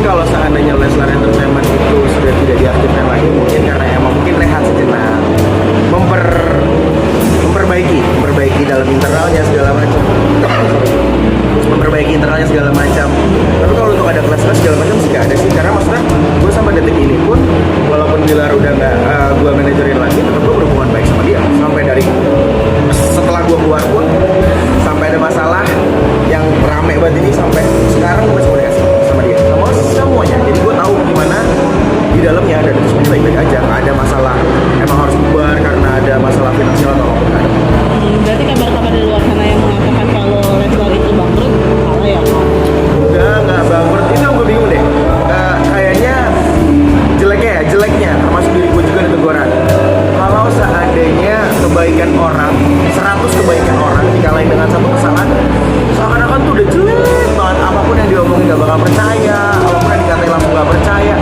mungkin kalau seandainya Leslar Entertainment itu sudah tidak diaktifkan lagi, mungkin karena emang mungkin rehat sejenak, memperbaiki dalam internalnya segala macam, memperbaiki internalnya segala macam. Tapi kalau untuk ada kelas-kelas segala macam sih gak ada sih, karena maksudnya gue sampai detik ini pun walaupun Bilar udah nggak gue manajerin lagi, tetap gue berhubungan baik sama dia sampai dari setelah gue keluar pun sampai ada masalah yang rame banget ini sampai sekarang gue masih komunikasi sama dia sama semuanya. Jadi gue tahu gimana di dalamnya dan itu semuanya baik-baik aja, nggak ada masalah emang harus bubar karena ada masalah finansial atau apa, nggak ada. Berarti kabar-kabar di luar sana yang mengatakan kalau Leslar itu bangkrut salah ya? Nggak bangkrut, itu yang gue bingung deh. Kayaknya jeleknya termasuk diri gue juga ada teguran. Kalau seandainya kebaikan orang, 100 kebaikan orang dikalahin dengan satu kesalahan, seakan-akan tuh udah jelek banget. Apapun yang diomongin gak bakal percaya, apapun yang dikatain langsung gak percaya.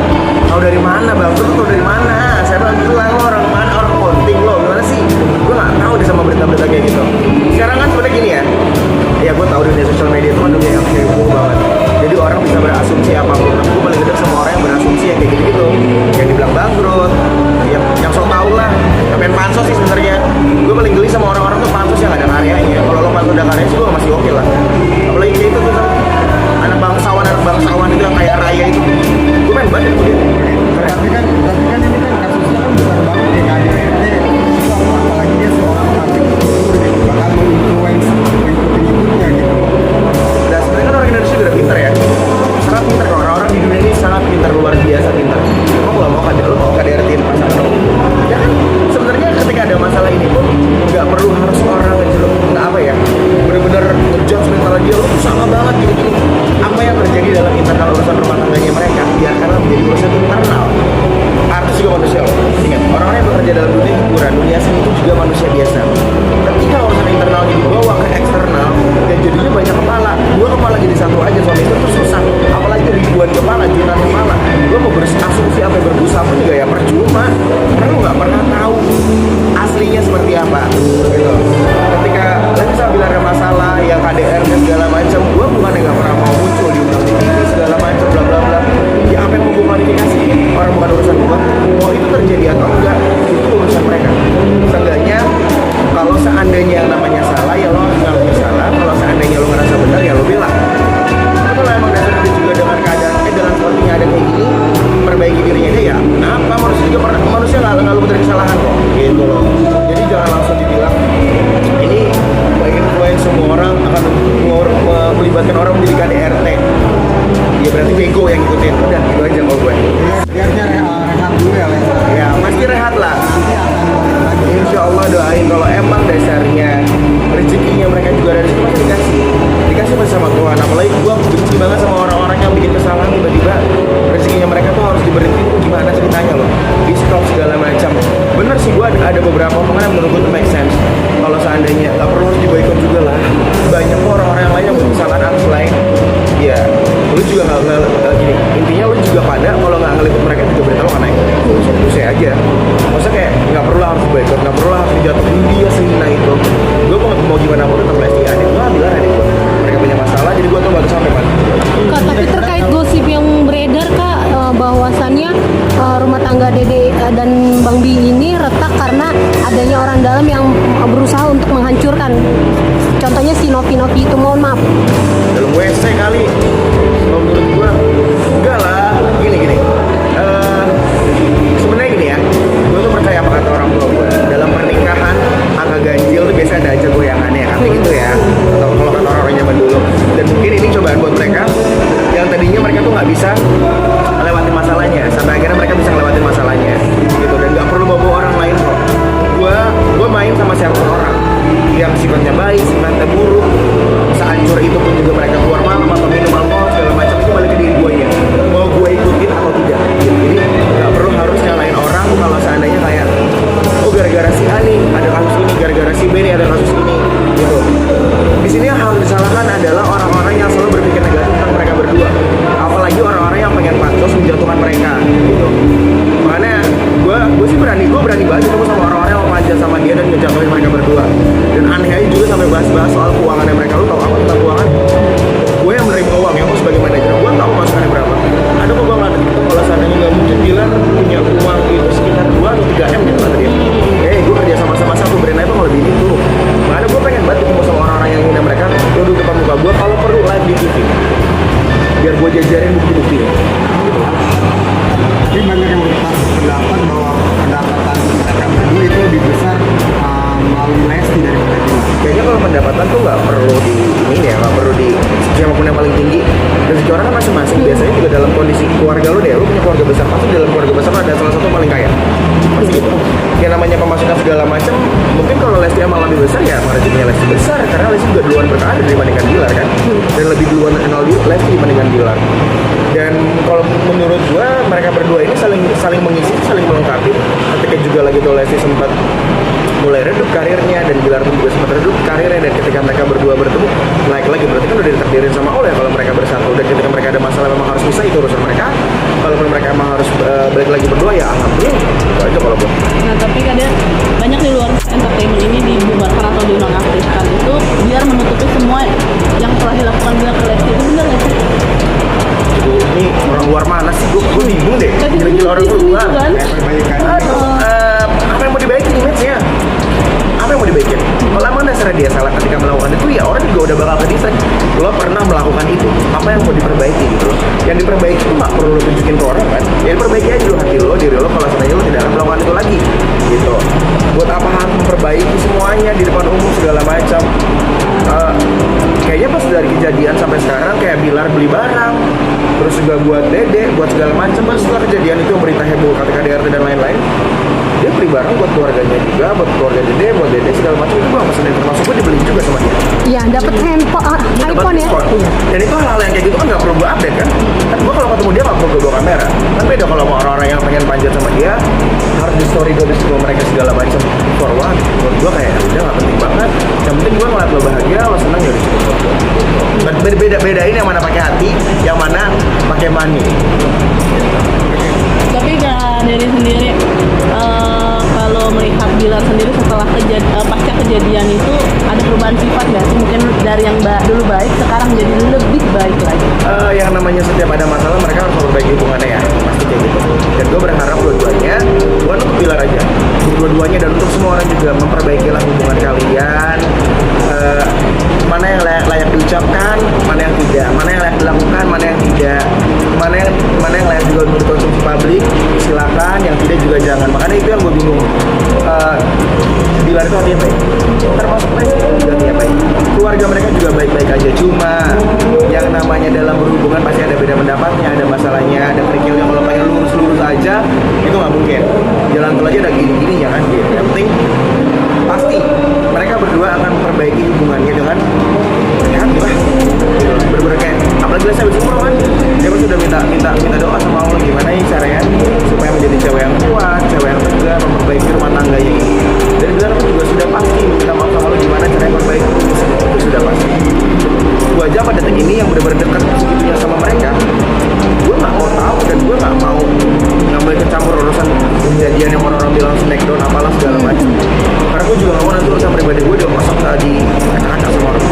Tahu dari mana bangkrut, tuh dari mana? Saya bilang orang mana, orang konting lo, gimana sih? Gue gak tahu deh sama berita-berita kayak gitu. Sekarang kan sebenarnya gini ya gue tahu dunia sosial media itu kan dunia yang heboh banget. Jadi orang bisa berasumsi apapun. Gue paling gede sama orang yang berasumsi yang kayak gitu-gitu, yang dibilang bangkrut, yang sok tau lah, yang main pansos sih sebenarnya. Gue paling geli sama orang-orang tuh pansos yang ada karyanya. Kalau lo pansos ada karyanya sih gue masih oke lah. Apalagi kayak itu tuh anak bangsawan itu yang kayak raya itu, gue main banget sama dia. Tapi kan ini kan kasusnya kan besar banget ya, KDRT itu apalagi dia seorang artis gitu, bakal menginfluence pengikut-pengikutnya gitu. Dan sebenarnya kan orang Indonesia udah pintar ya, sangat pintar. Orang-orang di dunia ini sangat pintar, luar biasa pintar. Emang lo mau KDRT-in pasangan lo? Ya kan sebenarnya ketika ada masalah ini pun nggak perlu harus orang ngejelek, nggak apa ya, bener-bener ngejudge mental dia lo tuh salah banget gini-gini. Apa yang terjadi dalam internal urusan rumah tangganya mereka biarkanlah menjadi urusan internal. Artis juga manusia loh. Ingat, orang-orang yang bekerja dalam dunia hiburan, dunia seni itu juga manusia biasa. Ketika urusan internal dibawa ke eksternal dan jadinya banyak kepala, dua kepala jadi satu aja, suami istri itu susah. Apalagi ribuan kepala, jutaan kepala, lo mau berasumsi apa berbusa pun juga ya percuma, karena lo nggak pernah tahu aslinya seperti apa gitu. Ketika lagi saya bilang ada masalah yang KDR dan segala macam, gue bukan yang nggak pernah mau muncul di undang TV segala macam bla bla bla. Ya apa yang mau gue klarifikasi, orang bukan urusan gue. Mau itu terjadi atau enggak itu urusan mereka. Seenggaknya kalau seandainya yang namanya salah ya lo harus ngakuin salah. Kalau seandainya lo ngerasa benar ya lo bilang. Kalau emang dasarnya dia juga dengan keadaan dengan sepertinya ada kayak gini, perbaiki dirinya dia ya. Kenapa manusia juga pernah, manusia nggak luput dari kesalahan kok, gitu loh. Jadi jangan langsung dibilang ini influence semua orang akan melibatkan orang menjadi KDRT. Ya berarti bego yang ngikutin. Udah gitu aja kalau gue. Biarnya rehat dulu ya, Les. Ya pasti rehat lah. Insya Allah doain kalau emang dasarnya rezekinya mereka juga dari situ pasti dikasih bersama Tuhan. Apalagi gue benci banget sama orang-orang yang bikin kesalahan tiba-tiba rezekinya mereka tuh harus diberhenti. Gimana ceritanya loh? Di stop segala macam. Bener sih gue ada beberapa omongan yang menurut gue tuh make sense. Kalau seandainya nggak perlu harus diboikot juga lah. Banyak kok orang-orang yang lain yang butuh kesalahan artis lain. Ya, lu juga nggak gini. Intinya lu juga pada kalau nggak ngeliput mereka juga berita lo kan naik. Itu saya aja. Maksudnya kayak nggak perlu harus boikot, nggak perlu harus dijatuhin dia sehina itu. Gue mau gimana pun tetap lesti adik gue, bilang adik gue. Mereka punya masalah, jadi gue tuh baru sampai mana. Kak, tapi terkait gosip yang beredar Kak, bahwasannya rumah tangga Dede dan Bang Bi ini retak karena adanya orang dalam yang berusaha untuk menghancurkan. Contohnya si Novi itu, mohon maaf. Dalam WC kali. Kalau menurut gue, enggak lah. Gini. Sebenarnya gini ya, gue tuh percaya apa kata orang tua gue. Dalam pernikahan, angka ganjil tuh biasa ada aja goyangannya, kata gitu ya. Atau kalau kata orang-orang zaman dulu. Dan mungkin ini cobaan buat mereka yang tadinya mereka tuh nggak bisa melewati masalahnya, sampai akhirnya mereka bisa ngelewatin masalahnya, gitu. Dan nggak perlu bawa orang lain kok. Gue main sama siapapun orang yang sifatnya baik, sifatnya buruk, sehancur itu pun juga mereka keluar malam atau minum alkohol segala macam, itu balik ke diri gue nya. Mau gue ikutin atau tidak, gitu. Jadi nggak perlu harus nyalain orang kalau seandainya kayak oh gara-gara si A nih ada kasus ini, gara-gara si B nih ada kasus ini, gitu. Di sini yang harus disalahkan adalah orang-orang yang selalu berpikir negatif tentang mereka berdua, apalagi orang-orang yang biar gue jajarin bukti-buktinya. Tapi banyak yang berpendapat bahwa pendapatan mereka berdua itu lebih besar melalui Lesti daripada Bilar. Kayaknya kalau pendapatan tuh nggak perlu di ini ya, nggak perlu di siapapun yang paling tinggi. Rezeki orang kan masing-masing. Biasanya juga dalam kondisi keluarga lu deh, lu punya keluarga besar, pasti dalam keluarga besar ada salah satu paling kaya. Pasti gitu. Yang namanya pemasukan segala macam, mungkin kalau Lesti emang lebih besar ya, emang rezekinya Lesti besar karena Lesti juga duluan berkarir dibandingkan Bilar kan, dan lebih duluan terkenal di Lesti dibandingkan Bilar. Dan kalau menurut gua mereka berdua ini saling mengisi, saling melengkapi. Ketika juga lagi tuh Lesti sempat mulai redup karirnya dan Bilar pun juga sempat redup karirnya, dan ketika mereka berdua bertemu naik lagi, berarti kan udah ditakdirin sama Allah kalau mereka bersatu. Dan ketika mereka ada masalah memang harus bisa, itu urusan mereka. Kalaupun mereka emang harus balik lagi berdua ya alhamdulillah, itu aja kalau gua. Nah tapi kadang banyak di luar entertainment ini dibubarkan atau dinonaktifkan itu biar menutupi semua yang telah dilakukan Bilar ke Lesti. Itu benar nggak sih? Ini orang luar mana sih? Gue bingung deh. Gila-gila orang luar. Kan? Kayak perbaikan. Apa yang mau dibaikin image-nya? Apa yang mau dibaikin? Kalau emang dasarnya dia salah ketika melakukan itu, ya orang juga udah bakal ke-decide. Lo pernah melakukan itu, apa yang mau diperbaiki gitu loh. Yang diperbaiki itu nggak perlu lo tunjukin ke orang kan. Ya diperbaiki aja dulu hati lo, diri lo, kalau seandainya lo tidak akan melakukan itu lagi gitu. Buat apa harus memperbaiki semuanya di depan umum segala macam. Kayaknya pas dari kejadian sampai sekarang kayak Bilar beli barang, terus juga buat Dede, buat segala macam. Terus setelah kejadian itu yang berita heboh kata KDRT dan lain-lain, dia beli barang buat keluarganya juga, buat keluarga Dede segala macam. Itu gue pesan, termasuk gue dibeli juga sama dia. Iya, dapat handphone, Dapat iPhone ya. diskon. Dan itu hal-hal yang kayak gitu kan nggak perlu gue update kan. Kan gue kalau ketemu dia nggak perlu gue bawa kamera. Kan beda kalau sama orang-orang yang pengen panjat sama dia, harus di story gue mereka segala macam forward. Buat gue kayak udah nggak penting banget. Yang penting gue ngeliat lo bahagia, lo senang ya udah cukup. Beda-bedain yang mana pakai hati, yang mana pakai money. Tapi Kak Dery sendiri kalau melihat Bilar sendiri setelah pasca kejadian itu ada perubahan sifat nggak sih? Mungkin dari yang dulu baik sekarang jadi lebih baik lagi. Yang namanya setiap ada masalah mereka harus memperbaiki hubungannya ya, pasti kayak gitu. Dan gue berharap dua-duanya, bukan untuk Bilar aja, untuk dua-duanya dan untuk semua orang juga memperbaikilah hubungan kalian. Mana yang layak diucapkan, mana yang tidak, mana yang layak dilakukan, mana yang tidak, mana yang layak juga untuk dikonsumsi publik, silakan. Yang tidak juga jangan. Makanya itu yang gue bingung. Bilar itu hatinya baik, termasuk mereka juga hatinya baik. Keluarga mereka juga baik-baik aja. Cuma yang namanya dalam berhubungan pasti ada beda pendapatnya, ada masalahnya, ada kerikilnya. Kalau pengen lurus-lurus aja itu nggak mungkin. Jalan tol aja ada gini-gininya kan. Yang penting pasti mereka berdua akan memperbaiki hubungannya dengan hati lah. Bener-bener kayak apalagi saya habis umroh kan, dia pasti udah minta doa sama Allah gimana ya caranya supaya menjadi cewek yang kuat, cewek yang tegar, memperbaiki rumah tangganya ini. Dan Bilar pun juga sudah pasti minta maaf sama Allah gimana caranya memperbaiki ini semua, itu sudah pasti. Gua aja pada detik ini yang benar-benar dekat segitunya sama mereka, gue nggak mau tahu dan gue nggak mau ngambil kecampur urusan kejadian yang orang bilang smackdown apalah segala macam. Karena gue juga nggak mau nanti urusan pribadi gue udah masuk di kacak-kacak sama orang.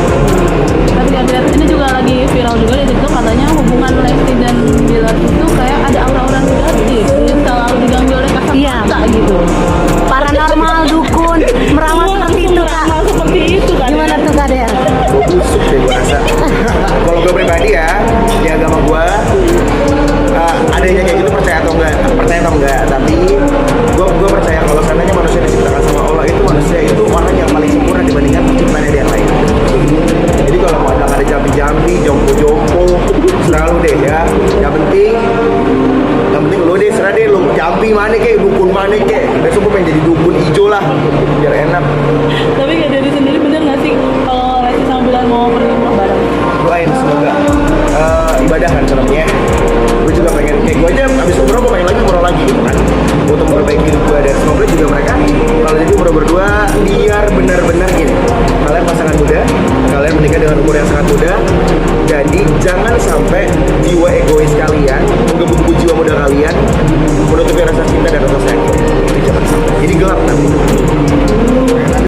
Tapi Kak Dery ini juga lagi viral juga di TikTok, katanya hubungan Lesti dan Bilar itu kayak ada aura-aura negatif, selalu diganggu oleh kasat Iya. mata gitu. Paranormal, dukun, meramal seperti itu Kak. Hal seperti itu kan. Gimana tuh Kak Dea? Gue busuk deh gue rasa. Kalau gue pribadi ya, di agama gue adanya kayak gitu percaya atau enggak, tapi gue percaya kalau seandainya manusia diciptakan sama Allah itu manusia itu orang yang paling sempurna dibandingkan penciptaannya yang lain. Jadi kalau mau ada jampi-jampi, jompo-jompo, serah lu deh ya. Yang penting lu deh, serah deh lu jampi mana kek, dukun mana kek. Besok gue pengen jadi dukun hijau lah, biar enak. Tapi Kak Dery sendiri bener nggak sih kalau Lesti sama Bilar mau pergi umroh bareng? Doain semoga ibadah kan sebenarnya. Gue juga pengen kayak gue aja abis umroh gue pengen lagi umroh lagi gitu kan, untuk memperbaiki hidup gue. Dan semoga juga mereka kalau jadi umroh berdua biar benar-benar gini, kalian pasangan muda, kalian menikah dengan umur yang sangat muda, jadi jangan sampai jiwa egois kalian, menggebu-gebu jiwa muda kalian